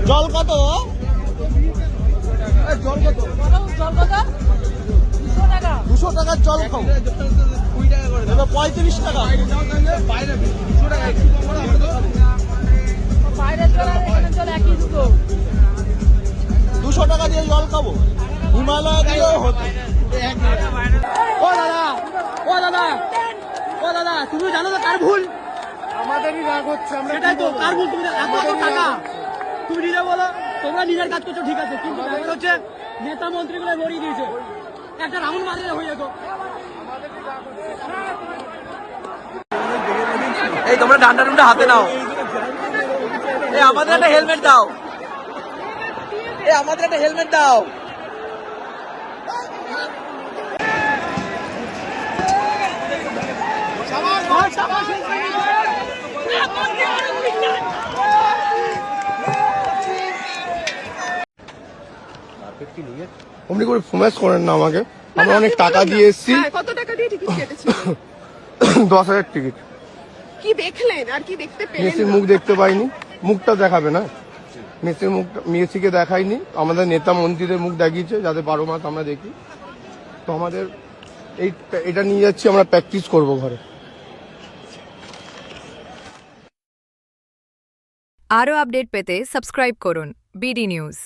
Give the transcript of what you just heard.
জল কত? জল কত? 200 টাকার জল খাও, 35 টাকা। বাইরের জল আর এখানের জল একই দুটো। 200 টাকা দিয়ে জল খাবো, হিমালয় দিয়েও হতো। ও দাদা, ও দাদা, ও দাদা, তুমি জানো তো কার ভুল? আমাদেরই রাগ হচ্ছে। সেটাই তো, কার ভুল? তুমি এত এত টাকা তুমি নিজে বলো, তোমরা নিজের কাজ করছো ঠিক আছে, কিন্তু ব্যাপার হচ্ছে নেতা মন্ত্রীগুলো ভরিয়ে দিয়েছে। একটা রাউন্ড মারলে হয়ে যেত। এই তোমরা ডান্ডা টুন্ডা হাতে নাও, এই আমাদের একটা হেলমেট দাও, এই আমাদের একটা হেলমেট দাও। অমনি করে ফোমাস করেন না আমাকে, আমি অনেক টাকা দিয়ে এসেছি। কত টাকা দিয়ে টিকিট কেটেছিলেন? 10,000 টিকিট। কি দেখলেন আর কি দেখতে পেলেন? মেসির মুখ দেখতে পাইনি, মুখটা দেখাবে না, মেসির মুখটা মেসিকে দেখায়নি, আমাদের নেতা মন্ত্রীদের মুখ দেখিয়েছে যাতে 12 মাস আমরা দেখি। তো আমাদের এটা নিয়ে যাচ্ছি, আমরা প্র্যাকটিস করব ঘরে। আরও আপডেট পেতে সাবস্ক্রাইব করুন বিডি নিউজ।